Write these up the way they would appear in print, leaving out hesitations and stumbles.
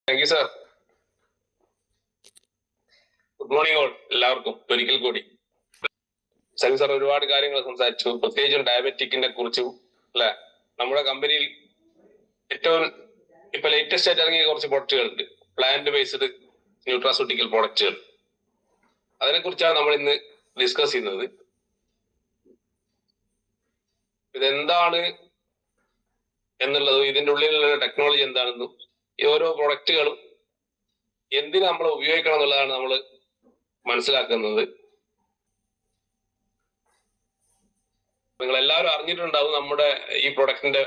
Thank you sir. Good morning all. എല്ലാവർക്കും ഒരിക്കൽ കൂടി. സലീം സാർ ഒരുപാട് കാര്യങ്ങൾ സംസാരിച്ചു, പ്രത്യേകിച്ചും ഡയബറ്റിക്കിനെ കുറിച്ചും അല്ലെ. നമ്മുടെ കമ്പനിയിൽ ഏറ്റവും ഇപ്പൊ ലേറ്റസ്റ്റ് ആയിട്ട് ഇറങ്ങിയ കുറച്ച് പ്രൊഡക്റ്റുകൾ ഉണ്ട്, പ്ലാന്റ് ബേസ്ഡ് ന്യൂട്രാസ്യൂട്ടിക്കൽ പ്രൊഡക്റ്റുകൾ. അതിനെക്കുറിച്ചാണ് നമ്മൾ ഇന്ന് ഡിസ്കസ് ചെയ്യുന്നത്. ഇതെന്താണ് എന്നുള്ളതും ഇതിന്റെ ഉള്ളിലുള്ള ടെക്നോളജി എന്താണെന്നും ഈ ഓരോ പ്രൊഡക്റ്റുകളും എന്തിനു നമ്മൾ ഉപയോഗിക്കണം എന്നുള്ളതാണ് നമ്മൾ മനസ്സിലാക്കുന്നത്. നിങ്ങൾ എല്ലാവരും അറിഞ്ഞിട്ടുണ്ടാവും, നമ്മുടെ ഈ പ്രൊഡക്റ്റിന്റെ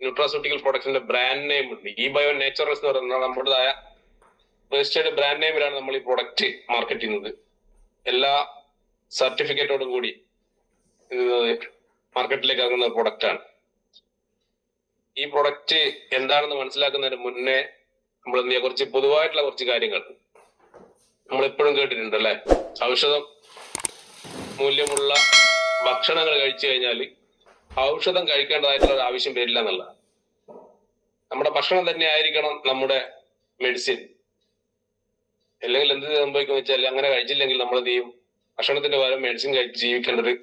ന്യൂട്രാസ്യൂട്ടിക്കൽ പ്രൊഡക്റ്റിന്റെ ബ്രാൻഡ് നെയിം ഉണ്ട്, ഈ ബയോ നേച്ചുറൽസ് എന്ന് പറയുന്ന നമ്മുടേതായ രജിസ്റ്റേർഡ് ബ്രാൻഡ് നെയിമിലാണ് നമ്മൾ ഈ പ്രൊഡക്റ്റ് മാർക്കറ്റ് ചെയ്യുന്നത്. എല്ലാ സർട്ടിഫിക്കറ്റോടും കൂടി മാർക്കറ്റിലേക്ക് ഇറങ്ങുന്ന പ്രൊഡക്റ്റ് ആണ്. ഈ പ്രൊഡക്റ്റ് എന്താണെന്ന് മനസ്സിലാക്കുന്നതിന് മുന്നേ നമ്മൾ എന്ത് ചെയ്യുക, കുറച്ച് പൊതുവായിട്ടുള്ള കുറച്ച് കാര്യങ്ങൾ നമ്മൾ എപ്പോഴും കേട്ടിട്ടുണ്ട് അല്ലെ. ഔഷധം മൂല്യമുള്ള ഭക്ഷണങ്ങൾ കഴിച്ചു കഴിഞ്ഞാൽ ഔഷധം കഴിക്കേണ്ടതായിട്ടുള്ള ഒരു ആവശ്യം വരില്ല എന്നുള്ള. നമ്മുടെ ഭക്ഷണം തന്നെ ആയിരിക്കണം നമ്മുടെ മെഡിസിൻ. അല്ലെങ്കിൽ എന്ത് സംഭവിക്കും വെച്ചാൽ, അങ്ങനെ കഴിച്ചില്ലെങ്കിൽ നമ്മൾ എന്ത് ചെയ്യും, ഭക്ഷണത്തിന്റെ പകരം മെഡിസിൻ കഴിച്ച് ജീവിക്കേണ്ട ഒരു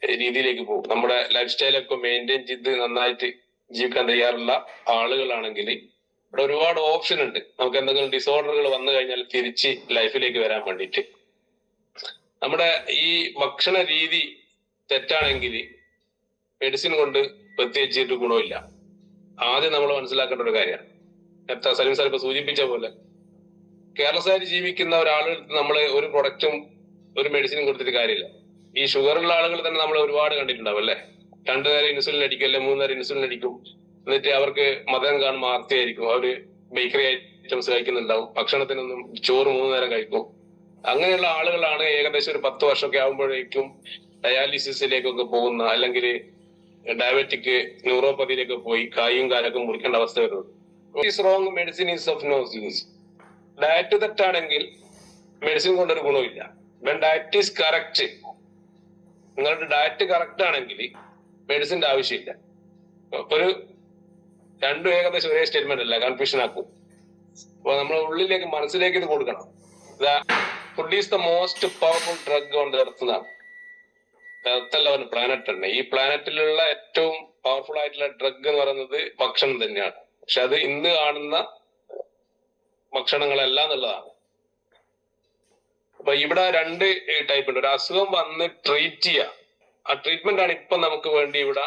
രീതിയിലേക്ക് പോകും. നമ്മുടെ ലൈഫ് സ്റ്റൈലൊക്കെ മെയിൻറ്റെയിൻ ചെയ്ത് നന്നായിട്ട് ജീവിക്കാൻ തയ്യാറുള്ള ആളുകളാണെങ്കിൽ ഇവിടെ ഒരുപാട് ഓപ്ഷൻ ഉണ്ട്. നമുക്ക് എന്തെങ്കിലും ഡിസോർഡറുകൾ വന്നു കഴിഞ്ഞാൽ തിരിച്ച് ലൈഫിലേക്ക് വരാൻ വേണ്ടിയിട്ട്. നമ്മുടെ ഈ ഭക്ഷണ രീതി തെറ്റാണെങ്കിൽ മെഡിസിൻ കൊണ്ട് പ്രത്യേകിച്ചിട്ട് ഗുണമില്ല. ആദ്യം നമ്മൾ മനസ്സിലാക്കേണ്ട ഒരു കാര്യമാണ്. നേരത്തെ സലീം സാർ ഇപ്പൊ സൂചിപ്പിച്ച പോലെ കെയർലെസ്സായിട്ട് ജീവിക്കുന്ന ഒരാളെടുത്ത് നമ്മൾ ഒരു പ്രൊഡക്റ്റും ഒരു മെഡിസിനും കൊടുത്തിട്ട് കാര്യമില്ല. ഈ ഷുഗറുള്ള ആളുകൾ തന്നെ നമ്മൾ ഒരുപാട് കണ്ടിട്ടുണ്ടാവും അല്ലെ. 2 നേരം ഇൻസുലിൻ അടിക്കും, അല്ലെ 3 നേരം ഇൻസുലിൻ അടിക്കും. എന്നിട്ട് അവർക്ക് മതം കാണുമ്പോൾ ആർത്തിയായിരിക്കും, അവര് ബേക്കറി ഐറ്റംസ് കഴിക്കുന്നുണ്ടാവും, ഭക്ഷണത്തിനൊന്നും ചോറ് 3 നേരം കഴിക്കും. അങ്ങനെയുള്ള ആളുകളാണ് ഏകദേശം ഒരു 10 വർഷമൊക്കെ ആകുമ്പോഴേക്കും ഡയാലിസിസിലേക്കൊക്കെ പോകുന്ന, അല്ലെങ്കിൽ ഡയബറ്റിക് ന്യൂറോപ്പതിയിലേക്ക് പോയി കായും കാലൊക്കെ മുറിക്കേണ്ട അവസ്ഥ വരുന്നത്. Wrong medicine is of no use. Diet തെറ്റാണെങ്കിൽ മെഡിസിൻ കൊണ്ടൊരു ഗുണമില്ല. ഡയറ്റ് ഈസ് കറക്റ്റ്, നിങ്ങളുടെ ഡയറ്റ് കറക്റ്റ് ആണെങ്കിൽ മെഡിസിന്റെ ആവശ്യമില്ല. ഒരു രണ്ടും ഏകദേശം ഒരേ സ്റ്റേറ്റ്മെന്റ് അല്ല, കൺഫ്യൂഷൻ ആക്കും. അപ്പൊ നമ്മൾ ഉള്ളിലേക്ക് മനസ്സിലേക്ക് ഇത് കൊടുക്കണം. Food is the most powerful drug on the earth എന്നാണ്. എർത്തല്ല, ഒരു പ്ലാനറ്റ് തന്നെ. ഈ പ്ലാനറ്റിലുള്ള ഏറ്റവും പവർഫുൾ ആയിട്ടുള്ള ഡ്രഗ് എന്ന് പറയുന്നത് ഭക്ഷണം തന്നെയാണ്. പക്ഷെ അത് ഇന്ന് കാണുന്ന ഭക്ഷണങ്ങളല്ല എന്നുള്ളതാണ്. അപ്പൊ ഇവിടെ 2 ടൈപ്പ് ഉണ്ട്. ഒരു അസുഖം വന്ന് ട്രീറ്റ് ചെയ്യുക, ആ ട്രീറ്റ്മെന്റ് ആണ് ഇപ്പൊ നമുക്ക് വേണ്ടി ഇവിടെ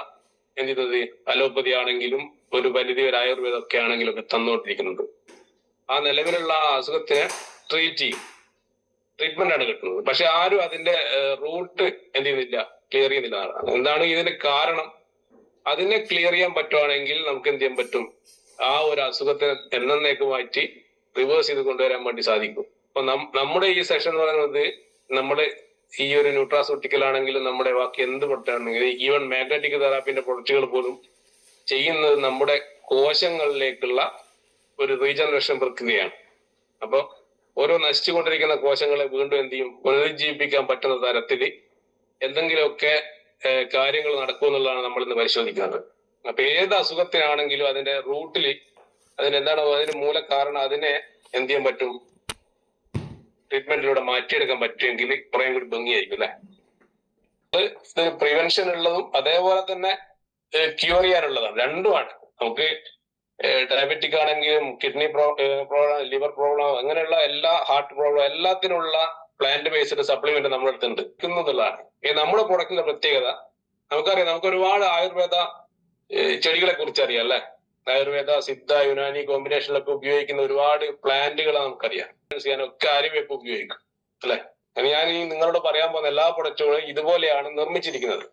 എന്ത് ചെയ്യുന്നത്. അലോപ്പതി ആണെങ്കിലും ഒരു പരിധി ഒരു ആയുർവേദം ഒക്കെ ആണെങ്കിലും ഒക്കെ തന്നുകൊണ്ടിരിക്കുന്നത്. ആ നിലവിലുള്ള ആ അസുഖത്തിനെ ട്രീറ്റ് ചെയ്യും, ട്രീറ്റ്മെന്റ് ആണ് കിട്ടുന്നത്. പക്ഷെ ആരും അതിന്റെ റൂട്ട് എന്ത് ചെയ്യുന്നില്ല, ക്ലിയർ ചെയ്യുന്നില്ല. എന്താണ് ഇതിന്റെ കാരണം? അതിനെ ക്ലിയർ ചെയ്യാൻ പറ്റുവാണെങ്കിൽ നമുക്ക് എന്ത് ചെയ്യാൻ പറ്റും, ആ ഒരു അസുഖത്തെ എന്നേക്കുമായിട്ട് റിവേഴ്സ് ചെയ്ത് കൊണ്ടുവരാൻ വേണ്ടി സാധിക്കും. അപ്പൊ നമ്മുടെ ഈ സെഷൻ എന്ന് പറയുന്നത്, നമ്മുടെ ഈ ഒരു ന്യൂട്രാസ്യൂട്ടിക്കൽ ആണെങ്കിലും നമ്മുടെ ബാക്കി എന്ത് പ്രൊഡക്റ്റാണെങ്കിലും, ഈവൻ മാഗ്നറ്റിക് തെറാപ്പിന്റെ പ്രൊഡക്റ്റുകൾ പോലും ചെയ്യുന്നത് നമ്മുടെ കോശങ്ങളിലേക്കുള്ള ഒരു റീജനറേഷൻ പ്രക്രിയയാണ്. അപ്പൊ ഓരോ നശിച്ചുകൊണ്ടിരിക്കുന്ന കോശങ്ങളെ വീണ്ടും എന്ത് ചെയ്യും, പുനരുജ്ജീവിപ്പിക്കാൻ പറ്റുന്ന തരത്തിൽ എന്തെങ്കിലുമൊക്കെ കാര്യങ്ങൾ നടക്കുമെന്നുള്ളതാണ് നമ്മൾ ഇന്ന് പരിശോധിക്കുന്നത്. അപ്പൊ ഏത് അസുഖത്തിനാണെങ്കിലും അതിന്റെ റൂട്ടിൽ അതിനെന്താണ്, അതിന് മൂലകാരണം, അതിനെ എന്ത് ചെയ്യാൻ പറ്റും, ട്രീറ്റ്മെന്റിലൂടെ മാറ്റിയെടുക്കാൻ പറ്റുമെങ്കിൽ കുറേ കൂടി ഭംഗിയായിരിക്കും അല്ലെ. ഇത് പ്രിവെൻഷൻ ഉള്ളതും അതേപോലെ തന്നെ ക്യൂർ ചെയ്യാനുള്ളതാണ്. രണ്ടുമാണ്. നമുക്ക് ഡയബറ്റിക് ആണെങ്കിലും കിഡ്നി പ്രോബ്ലം, ലിവർ പ്രോബ്ലം, അങ്ങനെയുള്ള എല്ലാ ഹാർട്ട് പ്രോബ്ലം എല്ലാത്തിനുള്ള പ്ലാന്റ് ബേസ്ഡ് സപ്ലിമെന്റ് നമ്മുടെ അടുത്തുണ്ട് എന്നുള്ളതാണ് നമ്മുടെ പ്രൊഡക്റ്റിന്റെ പ്രത്യേകത. നമുക്കറിയാം, നമുക്ക് ഒരുപാട് ആയുർവേദ ചെടികളെ കുറിച്ച് അറിയാം അല്ലെ. ആയുർവേദ, സിദ്ധ, യുനാനി കോമ്പിനേഷനിലൊക്കെ ഉപയോഗിക്കുന്ന ഒരുപാട് പ്ലാന്റുകൾ നമുക്കറിയാം. ചെയ്യാനൊക്കെ ആര്യവേപ്പ് ഉപയോഗിക്കും അല്ലെ. ഞാൻ ഈ നിങ്ങളോട് പറയാൻ പോകുന്ന എല്ലാ പ്രൊഡക്റ്റുകളും ഇതുപോലെയാണ് നിർമ്മിച്ചിരിക്കുന്നത്.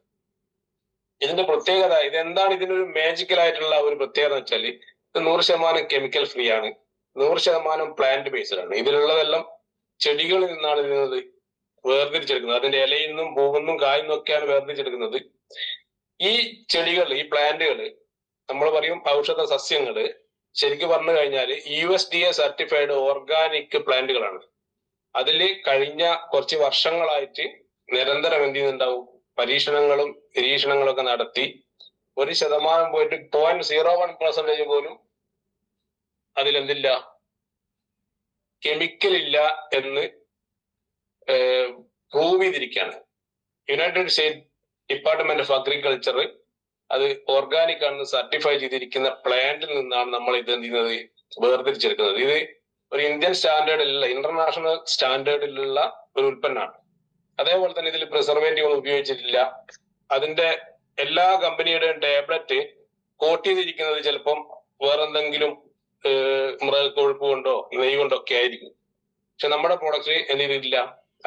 ഇതിന്റെ പ്രത്യേകത, ഇതെന്താണ് ഇതിനൊരു മാജിക്കൽ ആയിട്ടുള്ള ഒരു പ്രത്യേകത എന്ന് വെച്ചാൽ, ഇത് 100% കെമിക്കൽ ഫ്രീ ആണ്, 100% പ്ലാന്റ് ബേസ്ഡ് ആണ്. ഇതിലുള്ളതെല്ലാം ചെടികളിൽ നിന്നാണ് ഇതിനത് വേർതിരിച്ചെടുക്കുന്നത്. അതിന്റെ ഇലയിൽ നിന്നും പൂവിൽ നിന്നും കായിൽ നിന്നൊക്കെയാണ് വേർതിരിച്ചെടുക്കുന്നത്. ഈ ചെടികൾ, ഈ പ്ലാന്റുകൾ, നമ്മൾ പറയും ഔഷധ സസ്യങ്ങള്, ശരിക്കും പറഞ്ഞു കഴിഞ്ഞാൽ USDA സർട്ടിഫൈഡ് ഓർഗാനിക് പ്ലാന്റുകളാണ്. അതിൽ കഴിഞ്ഞ കുറച്ച് വർഷങ്ങളായിട്ട് നിരന്തരം എന്ത് ചെയ്യുന്നുണ്ടാവും, പരീക്ഷണങ്ങളും നിരീക്ഷണങ്ങളും ഒക്കെ നടത്തി 1% പോയിട്ട് 0.01% പോലും അതിലെന്തില്ല, കെമിക്കൽ ഇല്ല എന്ന് പ്രൂവ് ചെയ്തിരിക്കുകയാണ്. United state department of agriculture അത് ഓർഗാനിക് ആണെന്ന് സർട്ടിഫൈ ചെയ്തിരിക്കുന്ന പ്ലാന്റിൽ നിന്നാണ് നമ്മൾ ഇത് എന്ത് ചെയ്യുന്നത്, വേർതിരിച്ചെടുക്കുന്നത്. ഇത് ഒരു ഇന്ത്യൻ സ്റ്റാൻഡേർഡിലുള്ള, ഇന്റർനാഷണൽ സ്റ്റാൻഡേർഡിലുള്ള ഒരു ഉൽപ്പന്നമാണ്. അതേപോലെ തന്നെ ഇതിൽ പ്രിസർവേറ്റീവ് ഒന്നും ഉപയോഗിച്ചിട്ടില്ല. അതിന്റെ എല്ലാ കമ്പനിയുടെയും ടാബ്ലറ്റ് കോട്ട് ചെയ്തിരിക്കുന്നത് ചിലപ്പം വേറെന്തെങ്കിലും മൃഗക്കൊഴുപ്പ് കൊണ്ടോ നെയ്യ് കൊണ്ടോ ഒക്കെ ആയിരിക്കും. പക്ഷെ നമ്മുടെ പ്രോഡക്റ്റ് എന്ത് ചെയ്തിട്ടില്ല,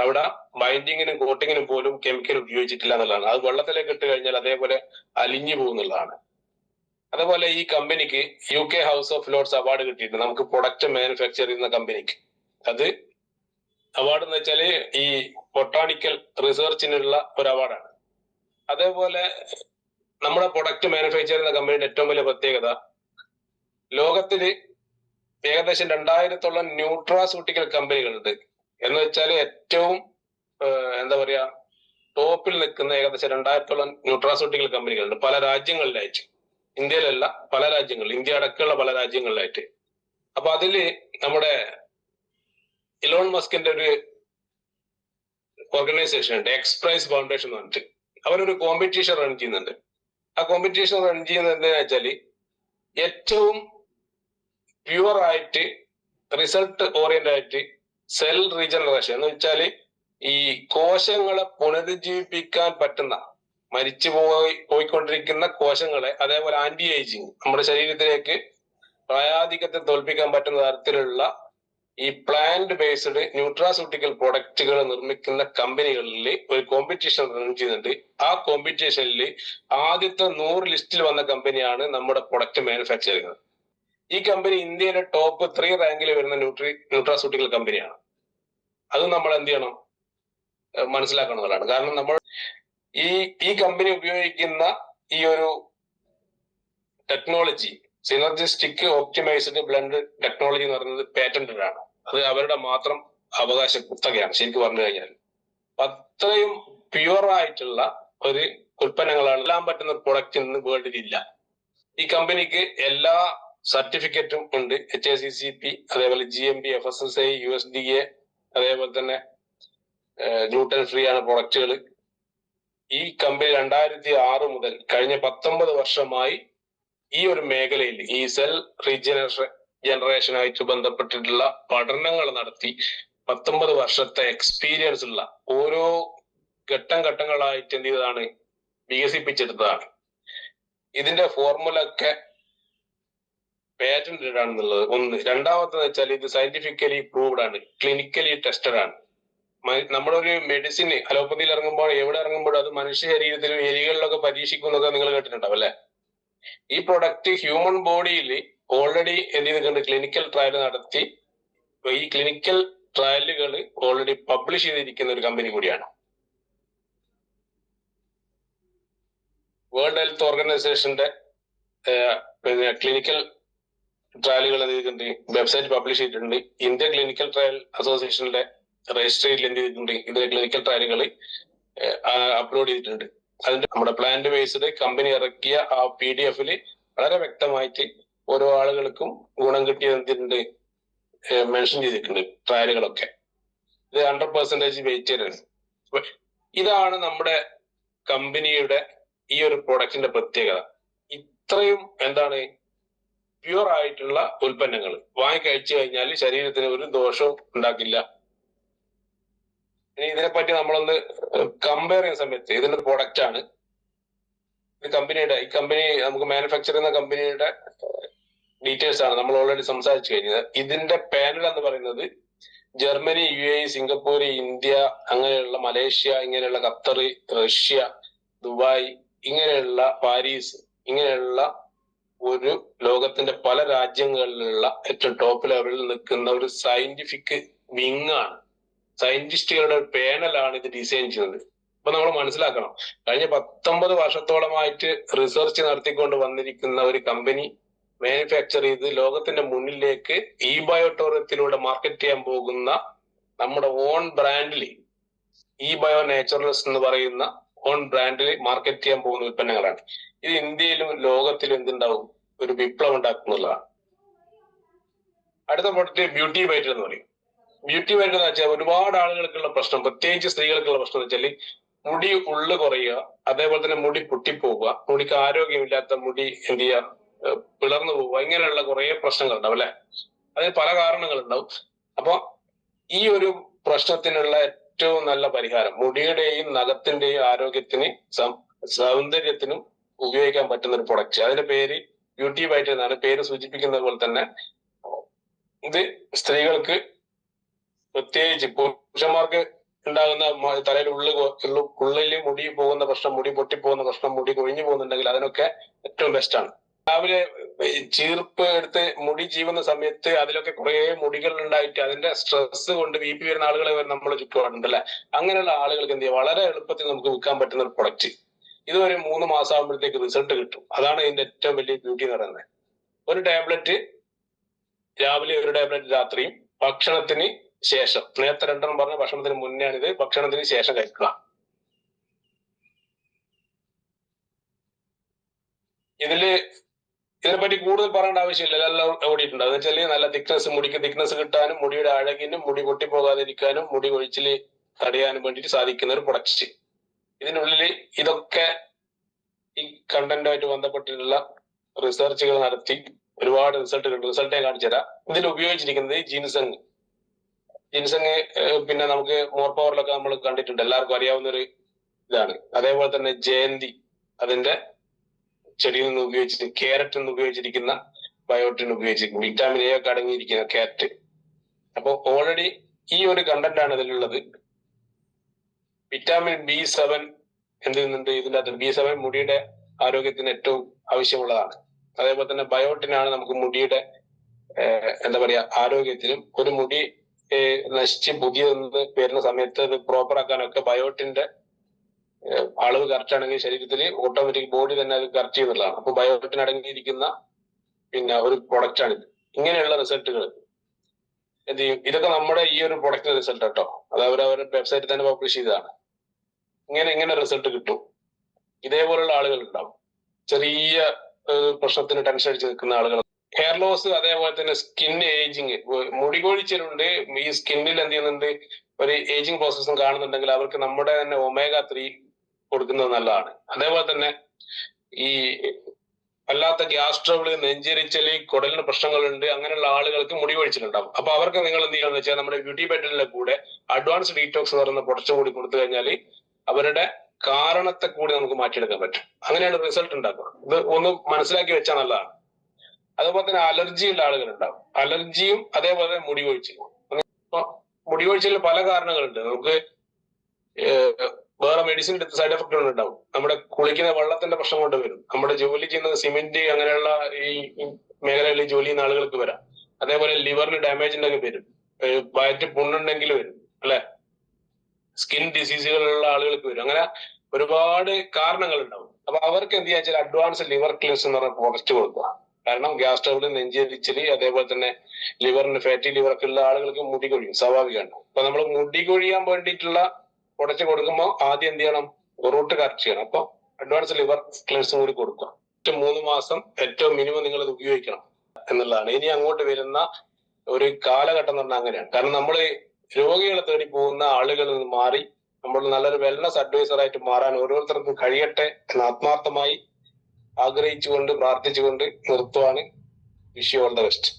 അവിടെ ബൈൻഡിങ്ങിനും കോട്ടിങ്ങിനും പോലും കെമിക്കൽ ഉപയോഗിച്ചിട്ടില്ല എന്നുള്ളതാണ്. അത് വെള്ളത്തിലേക്ക് ഇട്ട് കഴിഞ്ഞാൽ അതേപോലെ അലിഞ്ഞു പോകുന്നുള്ളതാണ്. അതേപോലെ ഈ കമ്പനിക്ക് UK house of Lord's award കിട്ടിയിട്ടുണ്ട്, നമുക്ക് പ്രൊഡക്റ്റ് മാനുഫാക്ചർ ചെയ്യുന്ന കമ്പനിക്ക്. അത് അവാർഡ് എന്ന് വെച്ചാല് ഈ ബൊട്ടാണിക്കൽ റിസർച്ചിനുള്ള ഒരു അവാർഡാണ്. അതേപോലെ നമ്മുടെ പ്രൊഡക്റ്റ് മാനുഫാക്ചർ ചെയ്യുന്ന കമ്പനിയുടെ ഏറ്റവും വലിയ പ്രത്യേകത, ലോകത്തില് ഏകദേശം 2000-ഓളം ന്യൂട്രാസ്യൂട്ടിക്കൽ കമ്പനികളുണ്ട്. എന്ന് വെച്ചാൽ ഏറ്റവും എന്താ പറയാ ടോപ്പിൽ നിൽക്കുന്ന ഏകദേശം 2000-ഓളം ന്യൂട്രാസ്യൂട്ടിക്കൽ കമ്പനികളുണ്ട് പല രാജ്യങ്ങളിലായിട്ട്. ഇന്ത്യയിലല്ല, പല രാജ്യങ്ങളിൽ, ഇന്ത്യ അടക്കമുള്ള പല രാജ്യങ്ങളിലായിട്ട്. അപ്പൊ അതില് നമ്മുടെ ഇലോൺ മസ്കിന്റെ ഒരു ഓർഗനൈസേഷൻ ഉണ്ട്, എക്സ്പ്രൈസ് ഫൗണ്ടേഷൻ എന്ന് പറഞ്ഞിട്ട്. അവരൊരു കോമ്പറ്റീഷൻ റൺ ചെയ്യുന്നുണ്ട്. ആ കോമ്പറ്റീഷൻ റൺ ചെയ്യുന്നത് എന്താണെന്ന് വെച്ചാല് ഏറ്റവും പ്യുവർ ആയിട്ട് റിസൾട്ട് ഓറിയന്റഡ് ആയിട്ട് സെൽ റീജനറേഷൻ എന്ന് വെച്ചാല് ഈ കോശങ്ങളെ പുനരുജ്ജീവിപ്പിക്കാൻ പറ്റുന്ന, മരിച്ചു പോയിക്കൊണ്ടിരിക്കുന്ന കോശങ്ങളെ, അതേപോലെ ആന്റി ഏജിങ്, നമ്മുടെ ശരീരത്തിലേക്ക് പ്രായാധിക്യത്തെ തോൽപ്പിക്കാൻ പറ്റുന്ന തരത്തിലുള്ള ഈ പ്ലാന്റ് ബേസ്ഡ് ന്യൂട്രാസ്യൂട്ടിക്കൽ പ്രൊഡക്റ്റുകൾ നിർമ്മിക്കുന്ന കമ്പനികളിൽ ഒരു കോമ്പറ്റീഷൻ റൺ ചെയ്യുന്നുണ്ട്. ആ കോമ്പറ്റീഷനിൽ ആദ്യത്തെ 100 ലിസ്റ്റിൽ വന്ന കമ്പനിയാണ് നമ്മുടെ പ്രൊഡക്റ്റ് മാനുഫാക്ചറിങ്. ഈ കമ്പനി ഇന്ത്യയിലെ ടോപ്പ് 3 റാങ്കിൽ വരുന്ന ന്യൂട്രാസ്യൂട്ടിക്കൽ കമ്പനിയാണ്. അത് നമ്മൾ എന്ത് ചെയ്യണം, മനസ്സിലാക്കണമെന്നുള്ളതാണ്. കാരണം നമ്മൾ ഈ കമ്പനി ഉപയോഗിക്കുന്ന ഈ ഒരു technology, synergistic optimised blend technology എന്ന് പറയുന്നത് പേറ്റന്റഡ് ആണ്. അത് അവരുടെ മാത്രം അവകാശ കുത്തകയാണ് ശരിക്കും പറഞ്ഞു കഴിഞ്ഞാൽ. അത്രയും പ്യുവർ ആയിട്ടുള്ള ഒരു ഉൽപ്പന്നങ്ങളാണ് എല്ലാം പറ്റുന്ന പ്രൊഡക്റ്റ് ഇന്ന് വേൾഡിൽ ഇല്ല. ഈ കമ്പനിക്ക് എല്ലാ സർട്ടിഫിക്കറ്റും ഉണ്ട്, HACCP, അതേപോലെ GMP, FSSAI, USDA, അതേപോലെ തന്നെ ഗ്ലൂട്ടൻ ഫ്രീ ആണ് പ്രൊഡക്റ്റുകൾ. ഈ കമ്പനി 2006 മുതൽ കഴിഞ്ഞ 19 വർഷമായി ഈ ഒരു മേഖലയിൽ ഈ സെൽ റീജനറേഷനായിട്ട് ബന്ധപ്പെട്ടിട്ടുള്ള പഠനങ്ങൾ നടത്തി 19 വർഷത്തെ എക്സ്പീരിയൻസ് ഉള്ള, ഓരോ ഘട്ടങ്ങളായിട്ട് എന്ത് ചെയ്തതാണ്, വികസിപ്പിച്ചെടുത്തതാണ്. ഇതിന്റെ ഫോർമുല ഒക്കെ പേറ്റന്റഡ് ആണെന്നുള്ളത് ഒന്ന്. രണ്ടാമത്തെന്ന് വെച്ചാൽ ഇത് സയന്റിഫിക്കലി പ്രൂവ്ഡ് ആണ്, ക്ലിനിക്കലി ടെസ്റ്റഡ് ആണ്. നമ്മളൊരു മെഡിസിന് അലോപ്പതിയിൽ ഇറങ്ങുമ്പോൾ, എവിടെ ഇറങ്ങുമ്പോഴും അത് മനുഷ്യ ശരീരത്തിലും എലികളിലൊക്കെ പരീക്ഷിക്കുന്നതൊക്കെ നിങ്ങൾ കേട്ടിട്ടുണ്ടാവും അല്ലെ. ഈ പ്രൊഡക്റ്റ് ഹ്യൂമൻ ബോഡിയിൽ ഓൾറെഡി എന്ത് ചെയ്തിട്ടുണ്ട്, ക്ലിനിക്കൽ ട്രയൽ നടത്തി. ഈ ക്ലിനിക്കൽ ട്രയലുകൾ ഓൾറെഡി പബ്ലിഷ് ചെയ്തിരിക്കുന്ന ഒരു കമ്പനി കൂടിയാണ്. വേൾഡ് ഹെൽത്ത് ഓർഗനൈസേഷന്റെ പിന്നെ ക്ലിനിക്കൽ ട്രയലുകൾ എന്ത് ചെയ്തിട്ടുണ്ട്, വെബ്സൈറ്റ് പബ്ലിഷ് ചെയ്തിട്ടുണ്ട്. ഇന്ത്യ ക്ലിനിക്കൽ ട്രയൽ അസോസിയേഷന്റെ രജിസ്ട്രിയിൽ എന്ത് ചെയ്തിട്ടുണ്ട്, ഇതിന്റെ ക്ലിനിക്കൽ ട്രയലുകൾ അപ്ലോഡ് ചെയ്തിട്ടുണ്ട്. അതിന്റെ നമ്മുടെ പ്ലാന്റ് ബേസ്ഡ് കമ്പനി ഇറക്കിയ ആ PDF വളരെ വ്യക്തമായിട്ട് ഓരോ ആളുകൾക്കും ഗുണം കിട്ടിയത് എന്തിട്ടുണ്ട്, മെൻഷൻ ചെയ്തിട്ടുണ്ട് ട്രയലുകളൊക്കെ. ഇത് 100% വെയിറ്റഡ് ആണ്. ഇതാണ് നമ്മുടെ കമ്പനിയുടെ ഈ ഒരു പ്രൊഡക്റ്റിന്റെ പ്രത്യേകത. ഇത്രയും എന്താണ് പ്യുവർ ആയിട്ടുള്ള ഉൽപ്പന്നങ്ങൾ വാങ്ങിക്കഴിച്ചു കഴിഞ്ഞാൽ ശരീരത്തിന് ഒരു ദോഷവും ഉണ്ടാക്കില്ല. ഇനി ഇതിനെപ്പറ്റി നമ്മളൊന്ന് കമ്പയർ ചെയ്യുന്ന സമയത്ത് ഇതിന്റെ പ്രൊഡക്റ്റ് ആണ്, ഈ കമ്പനി നമുക്ക് മാനുഫാക്ചർ ചെയ്യുന്ന കമ്പനിയുടെ ഡീറ്റെയിൽസ് ആണ് നമ്മൾ ഓൾറെഡി സംസാരിച്ചു കഴിഞ്ഞത്. ഇതിന്റെ പാനൽ എന്ന് പറയുന്നത് ജർമ്മനി, UAE, സിംഗപ്പൂർ, ഇന്ത്യ, അങ്ങനെയുള്ള മലേഷ്യ, ഇങ്ങനെയുള്ള ഖത്തർ, റഷ്യ, ദുബായ്, ഇങ്ങനെയുള്ള പാരീസ്, ഇങ്ങനെയുള്ള ഒരു ലോകത്തിന്റെ പല രാജ്യങ്ങളിലുള്ള ഏറ്റവും ടോപ്പ് ലെവലിൽ നിൽക്കുന്ന ഒരു സയന്റിഫിക് വിങ് ആണ്, സയന്റിസ്റ്റുകളുടെ ഒരു പാനലാണ് ഇത് ഡിസൈൻ ചെയ്യുന്നത്. അപ്പൊ നമ്മൾ മനസ്സിലാക്കണം, കഴിഞ്ഞ 19 വർഷത്തോളമായിട്ട് റിസർച്ച് നടത്തിക്കൊണ്ട് വന്നിരിക്കുന്ന ഒരു കമ്പനി മാനുഫാക്ചർ ചെയ്ത് ലോകത്തിന്റെ മുന്നിലേക്ക് ബയോടോറിയത്തിലൂടെ മാർക്കറ്റ് ചെയ്യാൻ പോകുന്ന നമ്മുടെ ഓൺ ബ്രാൻഡിൽ, ബയോ നേച്ചുറൽസ് എന്ന് പറയുന്ന ഓൺ ബ്രാൻഡിൽ മാർക്കറ്റ് ചെയ്യാൻ പോകുന്ന ഉൽപ്പന്നങ്ങളാണ്. ഇത് ഇന്ത്യയിലും ലോകത്തിലും എന്തുണ്ടാവും, ഒരു വിപ്ലവം ഉണ്ടാക്കുന്നുള്ളതാണ്. അടുത്ത പ്രൊഡക്റ്റ് ബ്യൂട്ടി വൈറ്റർ എന്ന് പറയും. ബ്യൂട്ടി വൈറ്റർ എന്ന് വെച്ചാൽ ഒരുപാട് ആളുകൾക്കുള്ള പ്രശ്നം, പ്രത്യേകിച്ച് സ്ത്രീകൾക്കുള്ള പ്രശ്നം എന്ന് വെച്ചാൽ മുടി ഉള്ളു കുറയുക, അതേപോലെ തന്നെ മുടി പൊട്ടിപ്പോവുക, മുടിക്ക് ആരോഗ്യമില്ലാത്ത മുടി എന്ത് ചെയ്യുക, പിളർന്നു പോവുക, ഇങ്ങനെയുള്ള കുറെ പ്രശ്നങ്ങൾ ഉണ്ടാവും അല്ലെ. അതിന് പല കാരണങ്ങളുണ്ടാവും. അപ്പൊ ഈ ഒരു പ്രശ്നത്തിനുള്ള ഏറ്റവും നല്ല പരിഹാരം, മുടിയുടെയും നഖത്തിന്റെയും ആരോഗ്യത്തിന് സൗന്ദര്യത്തിനും ഉപയോഗിക്കാൻ പറ്റുന്ന ഒരു പ്രൊഡക്റ്റ്, അതിന്റെ പേര് ബ്യൂട്ടി വൈറ്റ് എന്നാണ്. പേര് സൂചിപ്പിക്കുന്നത് പോലെ തന്നെ ഇത് സ്ത്രീകൾക്ക്, പ്രത്യേകിച്ച് പുരുഷന്മാർക്ക് ഉണ്ടാകുന്ന തലയിൽ ഉള്ളിൽ മുടി പോകുന്ന പ്രശ്നം, മുടി പൊട്ടിപ്പോകുന്ന പ്രശ്നം, മുടി കൊഴിഞ്ഞു പോകുന്നുണ്ടെങ്കിൽ അതിനൊക്കെ ഏറ്റവും ബെസ്റ്റ് ആണ്. രാവിലെ ചീർപ്പ് എടുത്ത് മുടി ചീവുന്ന സമയത്ത് അതിലൊക്കെ കുറെ മുടികൾ ഉണ്ടായിട്ട് അതിന്റെ സ്ട്രെസ് കൊണ്ട് BP വരുന്ന ആളുകളെ നമ്മൾ ചുറ്റുപാടുണ്ട് അല്ലെ. അങ്ങനെയുള്ള ആളുകൾക്ക് എന്ത് ചെയ്യാം, വളരെ എളുപ്പത്തിൽ നമുക്ക് വിൽക്കാൻ പറ്റുന്ന ഒരു പ്രൊഡക്റ്റ്. ഇത് ഒരു 3 മാസം ആകുമ്പോഴത്തേക്ക് റിസൾട്ട് കിട്ടും. അതാണ് ഇതിന്റെ ഏറ്റവും വലിയ ബ്യൂട്ടി എന്ന് പറയുന്നത്. ഒരു ടാബ്ലറ്റ് രാവിലെ, ഒരു ടാബ്ലറ്റ് രാത്രിയും, ഭക്ഷണത്തിന് ശേഷം. നേരത്തെ 2 പറഞ്ഞ ഭക്ഷണത്തിന് മുന്നെയാണിത്, ഭക്ഷണത്തിന് ശേഷം കഴിക്കുക. ഇതിനെപ്പറ്റി കൂടുതൽ പറയേണ്ട ആവശ്യമില്ല, എല്ലാം ഓടിയിട്ടുണ്ട്. എന്ന് വെച്ചാൽ നല്ല തിക്നെസ്, മുടിക്ക് തിക്നെസ് കിട്ടാനും മുടിയുടെ അഴകിനും മുടി പൊട്ടിപ്പോകാതിരിക്കാനും മുടി കൊഴിച്ചിൽ തടയാനും വേണ്ടിയിട്ട് സാധിക്കുന്ന ഒരു പ്രൊഡക്റ്റ്. ഇതിനുള്ളിൽ ഇതൊക്കെ ഈ കണ്ടന്റുമായിട്ട് ബന്ധപ്പെട്ടിട്ടുള്ള റിസർച്ചുകൾ നടത്തി ഒരുപാട് റിസൾട്ട് ഞാൻ കാണിച്ചു തരാം. ഇതിൽ ഉപയോഗിച്ചിരിക്കുന്നത് ജിൻസങ്. പിന്നെ നമുക്ക് മോർ പവറിലൊക്കെ നമ്മൾ കണ്ടിട്ടുണ്ട്, എല്ലാവർക്കും അറിയാവുന്ന ഒരു ഇതാണ്. അതേപോലെ തന്നെ ജയന്തി, അതിന്റെ ചെടിയിൽ നിന്ന് ഉപയോഗിച്ചിരിക്കുന്ന, ക്യാരറ്റ് നിന്ന് ഉപയോഗിച്ചിരിക്കുന്ന ബയോട്ടിൻ ഉപയോഗിച്ചിരിക്കുന്നു, വിറ്റാമിൻ A ഒക്കെ അടങ്ങിയിരിക്കുന്ന ക്യാരറ്റ്. അപ്പൊ ഓൾറെഡി ഈ ഒരു കണ്ടന്റ് ആണ് ഇതിലുള്ളത്. വിറ്റാമിൻ B7 എന്ത് ചെയ്യുന്നുണ്ട് ഇതിന്റെ അകത്ത്? B7 മുടിയുടെ ആരോഗ്യത്തിന് ഏറ്റവും ആവശ്യമുള്ളതാണ്. അതേപോലെ തന്നെ ബയോട്ടിനാണ് നമുക്ക് മുടിയുടെ എന്താ പറയാ ആരോഗ്യത്തിനും, ഒരു മുടി നശിച്ച് പുതിയതെന്ന് വരുന്ന സമയത്ത് അത് പ്രോപ്പർ ആക്കാനൊക്കെ ബയോട്ടിന്റെ അളവ് കറക്റ്റ് ആണെങ്കിൽ ശരീരത്തിൽ ഓട്ടോമാറ്റിക് ബോഡി തന്നെ അത് കറക്റ്റ് ചെയ്യുന്നതാണ്. അപ്പൊ ബയോട്ടിൻ അടങ്ങിയിരിക്കുന്ന പിന്നെ ഒരു പ്രൊഡക്റ്റ് ആണിത്. ഇങ്ങനെയുള്ള റിസൾട്ടുകൾ എന്ത് ചെയ്യും, ഇതൊക്കെ നമ്മുടെ ഈ ഒരു പ്രൊഡക്റ്റിന്റെ റിസൾട്ട് കേട്ടോ. അത് അവരവരുടെ വെബ്സൈറ്റിൽ തന്നെ പബ്ലിഷ് ചെയ്തതാണ്. ഇങ്ങനെ റിസൾട്ട് കിട്ടും. ഇതേപോലുള്ള ആളുകൾ ഉണ്ടാവും, ചെറിയ പ്രശ്നത്തിന് ടെൻഷൻ അടിച്ച് നിൽക്കുന്ന ആളുകൾ. ഹെയർ ലോസ്, അതേപോലെ തന്നെ സ്കിൻ ഏജിങ്, മുടി കൊഴിച്ചിലുണ്ട്, ഈ സ്കിന്നിൽ എന്ത് ചെയ്യുന്നുണ്ട്, ഒരു ഏജിങ് പ്രോസസ്സും കാണുന്നുണ്ടെങ്കിൽ അവർക്ക് നമ്മുടെ തന്നെ omega-3 കൊടുക്കുന്നത് നല്ലതാണ്. അതേപോലെ തന്നെ ഈ അല്ലാത്ത ഗ്യാസ് ട്രബിള്, നെഞ്ചരിച്ചല്, കുടലിന് പ്രശ്നങ്ങളുണ്ട്, അങ്ങനെയുള്ള ആളുകൾക്ക് മുടി കൊഴിച്ചിലുണ്ടാവും. അപ്പൊ അവർക്ക് നിങ്ങൾ എന്ത് ചെയ്യാന്ന് വെച്ചാൽ നമ്മുടെ ബ്യൂട്ടി ബെറ്റലിന്റെ കൂടെ അഡ്വാൻസ് ഡീറ്റോക്സ് എന്ന് പറയുന്ന പ്രൊഡക്റ്റ് കൂടി കൊടുത്തു കഴിഞ്ഞാൽ അവരുടെ കാരണത്തെ കൂടി നമുക്ക് മാറ്റിയെടുക്കാൻ പറ്റും. അങ്ങനെയാണ് റിസൾട്ട് ഉണ്ടാക്കുക. ഇത് ഒന്ന് മനസ്സിലാക്കി വെച്ചാൽ നല്ലതാണ്. അതുപോലെ തന്നെ അലർജി ഉള്ള ആളുകൾ ഉണ്ടാവും, അലർജിയും അതേപോലെ മുടി കൊഴിച്ചിലും. മുടി കൊഴിച്ചിലിന് പല കാരണങ്ങളുണ്ട്. നമുക്ക് വേറെ മെഡിസിൻ എടുത്ത് സൈഡ് എഫക്റ്റുകൾ ഉണ്ടാവും. നമ്മുടെ കുളിക്കുന്ന വെള്ളത്തിന്റെ പ്രശ്നം കൊണ്ട് വരും. നമ്മുടെ ജോലി ചെയ്യുന്നത് സിമെന്റ് അങ്ങനെയുള്ള ഈ മേഖലകളിൽ ജോലി ചെയ്യുന്ന ആളുകൾക്ക് വരാം. അതേപോലെ ലിവറിന് ഡാമേജ് ഉണ്ടെങ്കിൽ വരും, വയറ്റ് പുണ്ണുണ്ടെങ്കിൽ വരും അല്ലെ, സ്കിൻ ഡിസീസുകളുള്ള ആളുകൾക്ക് വരും. അങ്ങനെ ഒരുപാട് കാരണങ്ങൾ ഉണ്ടാവും. അപ്പൊ അവർക്ക് എന്ത് ചെയ്യാ, അഡ്വാൻസ് ലിവർ ക്ലിൻസ് എന്ന് പറഞ്ഞ പ്രൊഡക്റ്റ് കൊടുക്കുക. കാരണം ഗ്യാസ് ട്രബിൾ, നെഞ്ചരിച്ചല്, അതേപോലെ തന്നെ ലിവറിന് ഫാറ്റി ലിവർ ഒക്കെ ഉള്ള ആളുകൾക്ക് മുടി കൊഴിയും, സ്വാഭാവികമാണ്. അപ്പൊ നമ്മൾ മുടി കൊഴിയാൻ വേണ്ടിയിട്ടുള്ള പ്രൊഡക്റ്റ് കൊടുക്കുമ്പോൾ ആദ്യം എന്ത് ചെയ്യണം, റൂട്ട് കറക്റ്റ് ചെയ്യണം. അപ്പൊ അഡ്വാൻസ് ലിവർ ക്ലിൻസും കൂടി കൊടുക്കുക. 3 മാസം ഏറ്റവും മിനിമം നിങ്ങൾ ഇത് ഉപയോഗിക്കണം എന്നുള്ളതാണ്. ഇനി അങ്ങോട്ട് വരുന്ന ഒരു കാലഘട്ടം എന്ന് പറഞ്ഞാൽ അങ്ങനെയാണ്. കാരണം നമ്മൾ രോഗികളെ തേടി പോകുന്ന ആളുകളിൽ നിന്ന് മാറി നമ്മൾ നല്ലൊരു വെൽനസ് അഡ്വൈസർ ആയിട്ട് മാറാൻ ഓരോരുത്തർക്കും കഴിയട്ടെ എന്ന് ആത്മാർത്ഥമായി ആഗ്രഹിച്ചുകൊണ്ട് പ്രാർത്ഥിച്ചുകൊണ്ട് നിർത്തുവാണ്. Wish you all the best.